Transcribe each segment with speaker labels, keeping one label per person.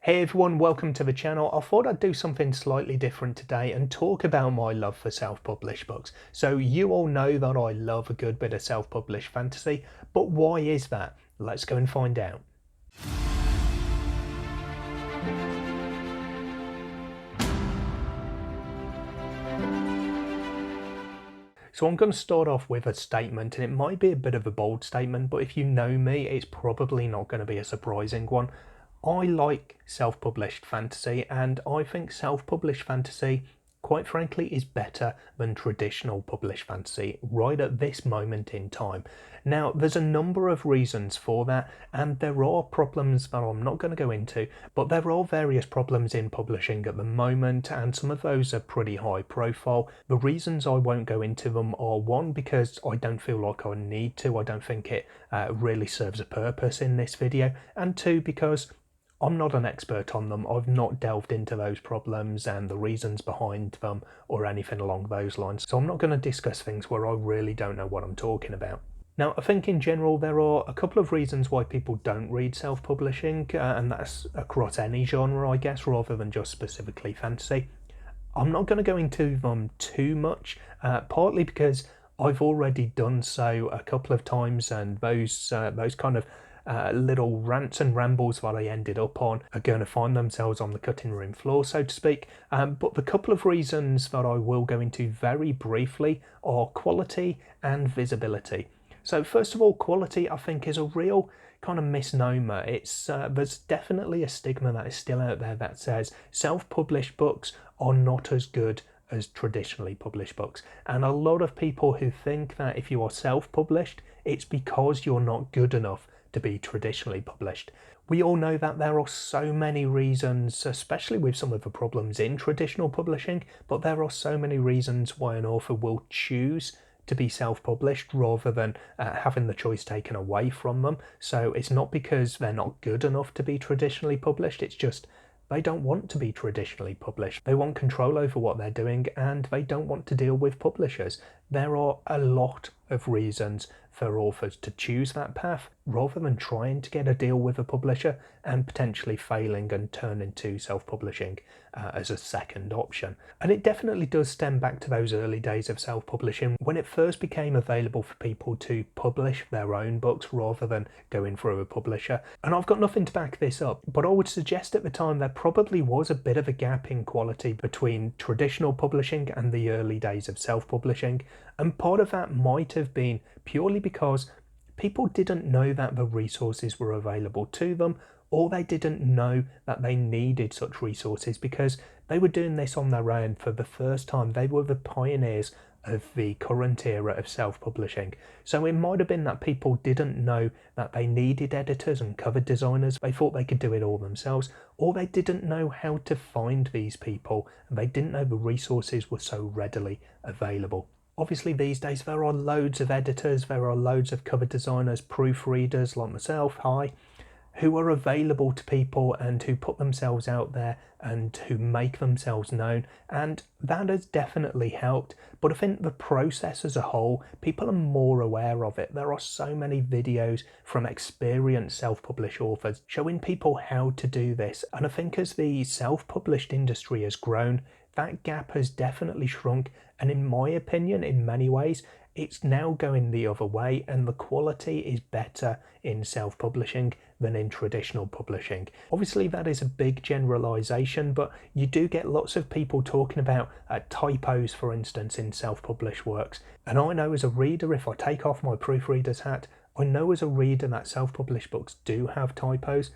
Speaker 1: Hey everyone, welcome to the channel. I thought I'd do something slightly different today and talk about my love for self-published books. So you all know that I love a good bit of self-published fantasy, but why is that? Let's go and find out. So I'm going to start off with a statement, and it might be a bit of a bold statement, but if you know me, it's probably not going to be a surprising one. I like self-published fantasy, and I think self-published fantasy, quite frankly, is better than traditional published fantasy right at this moment in time. Now, there's a number of reasons for that, and there are problems that I'm not going to go into, but there are various problems in publishing at the moment, and some of those are pretty high profile. The reasons I won't go into them are one, because I don't feel like I need to, I don't think it really serves a purpose in this video, and two, because I'm not an expert on them. I've not delved into those problems and the reasons behind them or anything along those lines. So I'm not going to discuss things where I really don't know what I'm talking about. Now, I think in general there are a couple of reasons why people don't read self-publishing, and that's across any genre, I guess, rather than just specifically fantasy. I'm not going to go into them too much, partly because I've already done so a couple of times, and those kind of little rants and rambles that I ended up on are going to find themselves on the cutting room floor, so to speak. But the couple of reasons that I will go into very briefly are quality and visibility. So first of all, quality I think is a real kind of misnomer. It's there's definitely a stigma that is still out there that says self-published books are not as good as traditionally published books, and a lot of people who think that if you are self-published, it's because you're not good enough to be traditionally published. We all know that there are so many reasons, especially with some of the problems in traditional publishing, but there are so many reasons why an author will choose to be self-published rather than having the choice taken away from them. So it's not because they're not good enough to be traditionally published, it's just they don't want to be traditionally published. They want control over what they're doing, and they don't want to deal with publishers. There are a lot of reasons for authors to choose that path rather than trying to get a deal with a publisher and potentially failing and turning to self-publishing as a second option. And it definitely does stem back to those early days of self-publishing when it first became available for people to publish their own books rather than going through a publisher. And I've got nothing to back this up, but I would suggest at the time there probably was a bit of a gap in quality between traditional publishing and the early days of self-publishing, and part of that might have been purely because people didn't know that the resources were available to them, or they didn't know that they needed such resources because they were doing this on their own for the first time. They were the pioneers of the current era of self-publishing. So it might have been that people didn't know that they needed editors and cover designers. They thought they could do it all themselves, or they didn't know how to find these people, and they didn't know the resources were so readily available. Obviously these days there are loads of editors, there are loads of cover designers, proofreaders like myself, who are available to people and who put themselves out there and who make themselves known, and that has definitely helped. But I think the process as a whole, people are more aware of it. There are so many videos from experienced self-published authors showing people how to do this, and I think as the self-published industry has grown, that gap has definitely shrunk, and in my opinion, in many ways, it's now going the other way, and the quality is better in self-publishing than in traditional publishing. Obviously that is a big generalization, but you do get lots of people talking about typos, for instance, in self-published works. And I know as a reader, if I take off my proofreader's hat, I know as a reader that self-published books do have typos,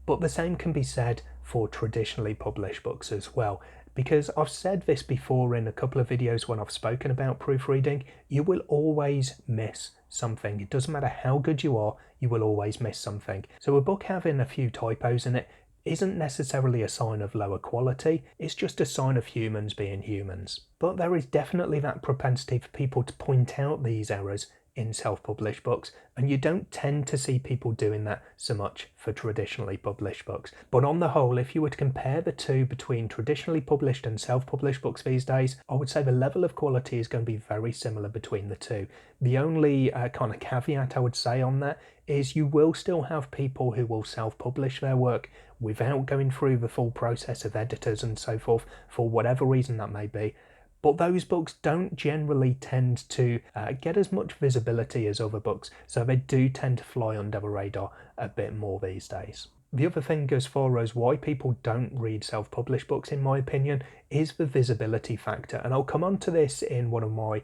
Speaker 1: but the same can be said for traditionally published books as well. Because I've said this before in a couple of videos when I've spoken about proofreading, you will always miss something. It doesn't matter how good you are, you will always miss something. So a book having a few typos in it isn't necessarily a sign of lower quality, it's just a sign of humans being humans. But there is definitely that propensity for people to point out these errors in self-published books, and you don't tend to see people doing that so much for traditionally published books. But on the whole, if you were to compare the two between traditionally published and self-published books these days, I would say the level of quality is going to be very similar between the two. The only kind of caveat I would say on that is you will still have people who will self-publish their work without going through the full process of editors and so forth, for whatever reason that may be. But those books don't generally tend to get as much visibility as other books, so they do tend to fly under the radar a bit more these days. The other thing as far as why people don't read self-published books, in my opinion, is the visibility factor. And I'll come on to this in one of my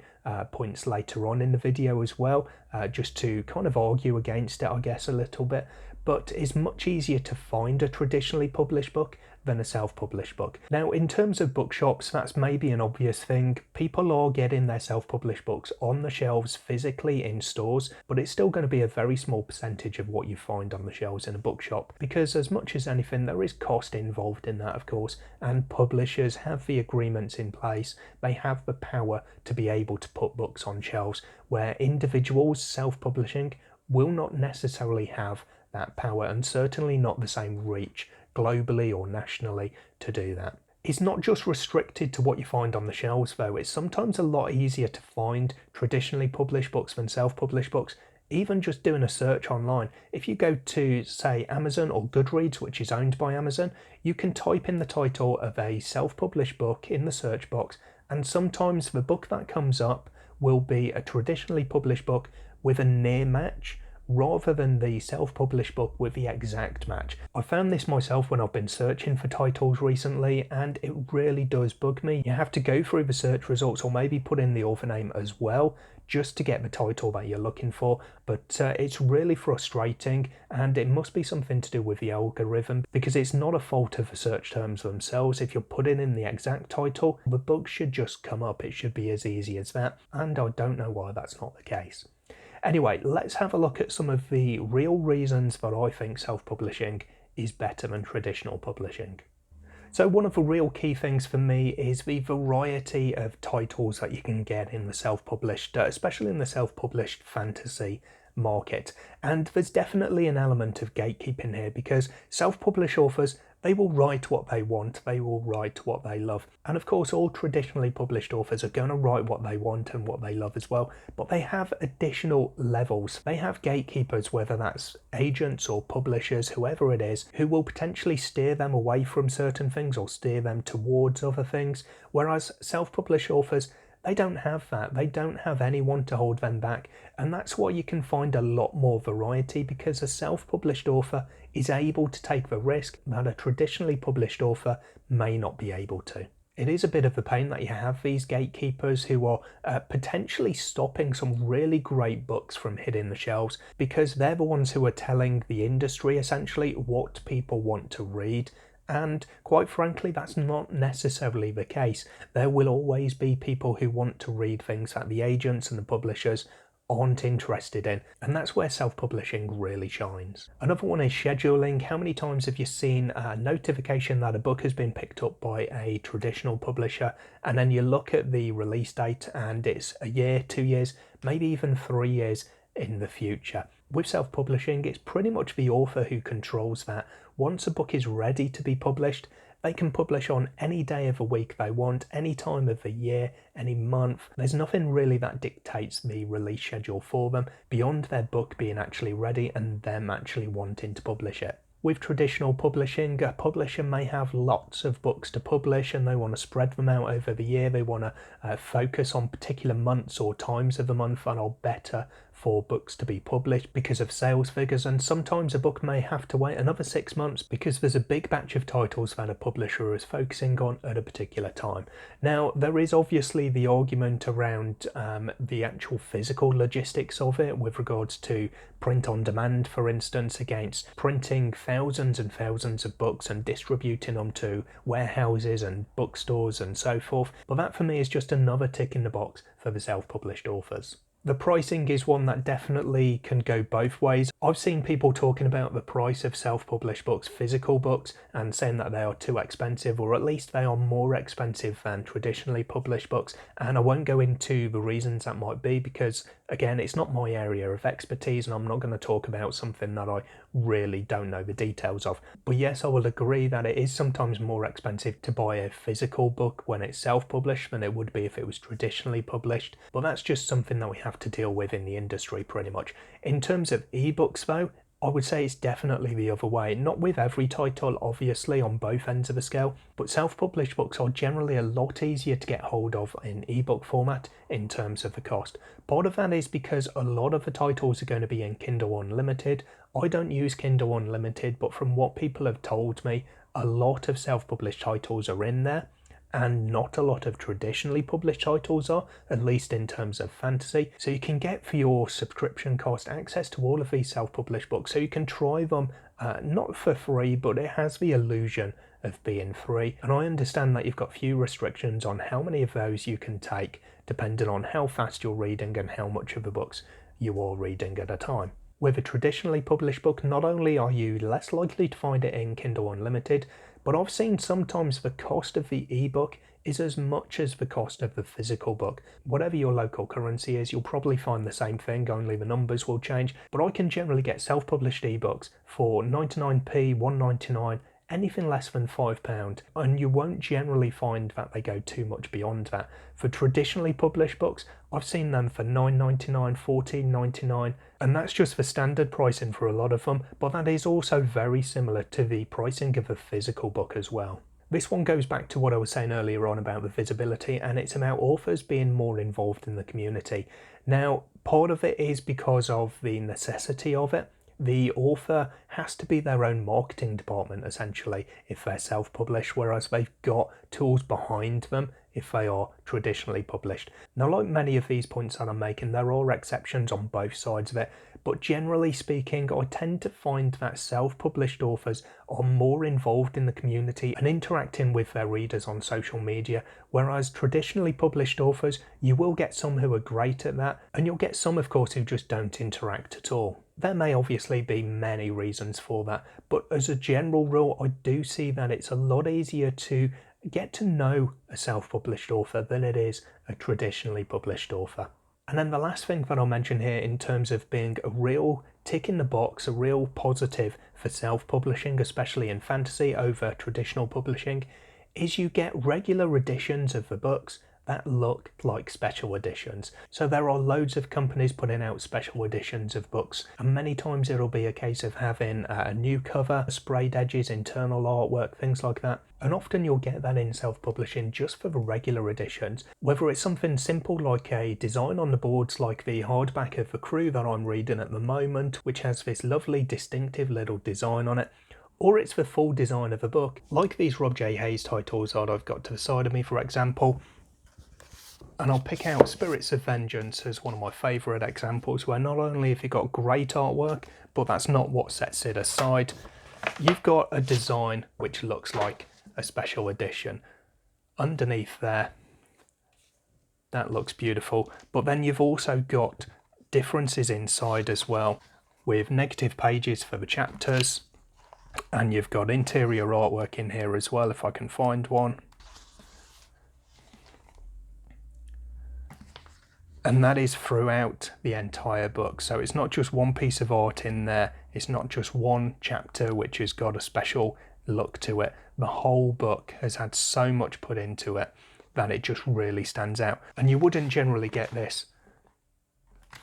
Speaker 1: points later on in the video as well, just to kind of argue against it, I guess, a little bit. But it's much easier to find a traditionally published book than a self-published book. Now, in terms of bookshops, that's maybe an obvious thing. People are getting their self-published books on the shelves physically in stores, but it's still going to be a very small percentage of what you find on the shelves in a bookshop, because as much as anything, there is cost involved in that, of course, and publishers have the agreements in place. They have the power to be able to put books on shelves, where individuals self-publishing will not necessarily have that power, and certainly not the same reach globally or nationally to do that. It's not just restricted to what you find on the shelves though. It's sometimes a lot easier to find traditionally published books than self-published books, even just doing a search online. If you go to, say, Amazon or Goodreads, which is owned by Amazon, you can type in the title of a self-published book in the search box, and sometimes the book that comes up will be a traditionally published book with a near match, rather than the self-published book with the exact match. I found this myself when I've been searching for titles recently, and it really does bug me. You have to go through the search results, or maybe put in the author name as well, just to get the title that you're looking for. But it's really frustrating, and it must be something to do with the algorithm, because it's not a fault of the search terms themselves. If you're putting in the exact title, the book should just come up. It should be as easy as that, and I don't know why that's not the case. Anyway, let's have a look at some of the real reasons that I think self-publishing is better than traditional publishing. So one of the real key things for me is the variety of titles that you can get in the self-published, especially in the self-published fantasy market. And there's definitely an element of gatekeeping here, because self-published authors, they will write what they want, they will write what they love. And of course, all traditionally published authors are going to write what they want and what they love as well, but they have additional levels. They have gatekeepers, whether that's agents or publishers, whoever it is, who will potentially steer them away from certain things or steer them towards other things, whereas self-published authors, they don't have that. They don't have anyone to hold them back. And that's why you can find a lot more variety, because a self-published author is able to take the risk that a traditionally published author may not be able to. It is a bit of a pain that you have these gatekeepers who are potentially stopping some really great books from hitting the shelves, because they're the ones who are telling the industry essentially what people want to read. And quite frankly, that's not necessarily the case. There will always be people who want to read things that the agents and the publishers aren't interested in, and that's where self-publishing really shines. Another one is scheduling. How many times have you seen a notification that a book has been picked up by a traditional publisher, and then you look at the release date and it's a year, 2 years, maybe even 3 years in the future? With self-publishing, it's pretty much the author who controls that. Once a book is ready to be published, they can publish on any day of the week they want, any time of the year, any month. There's nothing really that dictates the release schedule for them beyond their book being actually ready and them actually wanting to publish it. With traditional publishing, a publisher may have lots of books to publish and they want to spread them out over the year. They want to focus on particular months or times of the month that are better for books to be published because of sales figures, and sometimes a book may have to wait another 6 months because there's a big batch of titles that a publisher is focusing on at a particular time. Now, there is obviously the argument around the actual physical logistics of it with regards to print on demand, for instance, against printing thousands and thousands of books and distributing them to warehouses and bookstores and so forth, but that for me is just another tick in the box for the self-published authors. The pricing is one that definitely can go both ways. I've seen people talking about the price of self-published books, physical books, and saying that they are too expensive, or at least they are more expensive than traditionally published books. And I won't go into the reasons that might be because, again, it's not my area of expertise and I'm not going to talk about something that I really don't know the details of. But yes, I will agree that it is sometimes more expensive to buy a physical book when it's self-published than it would be if it was traditionally published. But that's just something that we have to deal with in the industry pretty much. In terms of ebooks though, I would say it's definitely the other way. Not with every title, obviously, on both ends of the scale, but self-published books are generally a lot easier to get hold of in ebook format in terms of the cost. Part of that is because a lot of the titles are going to be in Kindle Unlimited. I don't use Kindle Unlimited, but from what people have told me, a lot of self-published titles are in there. And not a lot of traditionally published titles are, at least in terms of fantasy. So you can get for your subscription cost access to all of these self-published books. So you can try them, not for free, but it has the illusion of being free. And I understand that you've got few restrictions on how many of those you can take, depending on how fast you're reading and how much of the books you are reading at a time. With a traditionally published book, not only are you less likely to find it in Kindle Unlimited, but I've seen sometimes the cost of the ebook is as much as the cost of the physical book. Whatever your local currency is, you'll probably find the same thing, only the numbers will change. But I can generally get self-published ebooks for 99p, 1.99, anything less than £5, and you won't generally find that they go too much beyond that. For traditionally published books, I've seen them for £9.99, £14.99, and that's just for standard pricing for a lot of them, but that is also very similar to the pricing of a physical book as well. This one goes back to what I was saying earlier on about the visibility, and it's about authors being more involved in the community. Now, part of it is because of the necessity of it. The author has to be their own marketing department, essentially, if they're self-published, whereas they've got tools behind them if they are traditionally published. Now, like many of these points that I'm making, there are exceptions on both sides of it, but generally speaking, I tend to find that self-published authors are more involved in the community and interacting with their readers on social media, whereas traditionally published authors, you will get some who are great at that, and you'll get some, of course, who just don't interact at all. There may obviously be many reasons for that, but as a general rule, I do see that it's a lot easier to get to know a self-published author than it is a traditionally published author. And then the last thing that I'll mention here in terms of being a real tick in the box, a real positive for self-publishing, especially in fantasy over traditional publishing, is you get regular editions of the books that look like special editions. So there are loads of companies putting out special editions of books, and many times it'll be a case of having a new cover, sprayed edges, internal artwork, things like that. And often you'll get that in self-publishing just for the regular editions, whether it's something simple like a design on the boards like the hardback of The Crew that I'm reading at the moment, which has this lovely distinctive little design on it, or it's the full design of a book, like these Rob J. Hayes titles that I've got to the side of me, for example. And I'll pick out Spirits of Vengeance as one of my favourite examples, where not only have you got great artwork, but that's not what sets it aside. You've got a design which looks like a special edition. Underneath there, that looks beautiful, but then you've also got differences inside as well, with negative pages for the chapters, and you've got interior artwork in here as well, if I can find one. And that is throughout the entire book. So it's not just one piece of art in there. It's not just one chapter which has got a special look to it. The whole book has had so much put into it that it just really stands out. And you wouldn't generally get this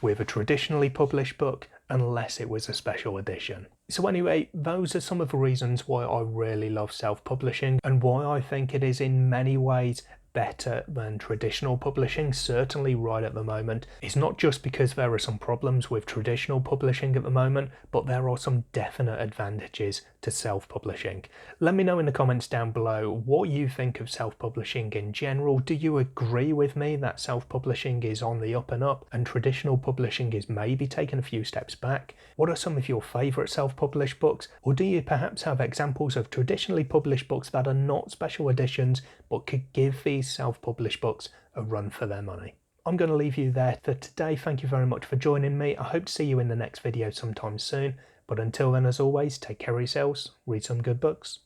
Speaker 1: with a traditionally published book unless it was a special edition. So anyway, those are some of the reasons why I really love self-publishing and why I think it is in many ways better than traditional publishing, certainly right at the moment. It's not just because there are some problems with traditional publishing at the moment, but there are some definite advantages to self-publishing. Let me know in the comments down below what you think of self-publishing in general. Do you agree with me that self-publishing is on the up and up and traditional publishing is maybe taking a few steps back? What are some of your favourite self-published books? Or do you perhaps have examples of traditionally published books that are not special editions but could give these self-published books a run for their money? I'm going to leave you there for today. Thank you very much for joining me. I hope to see you in the next video sometime soon. But until then, as always, take care of yourselves, read some good books.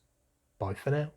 Speaker 1: Bye for now.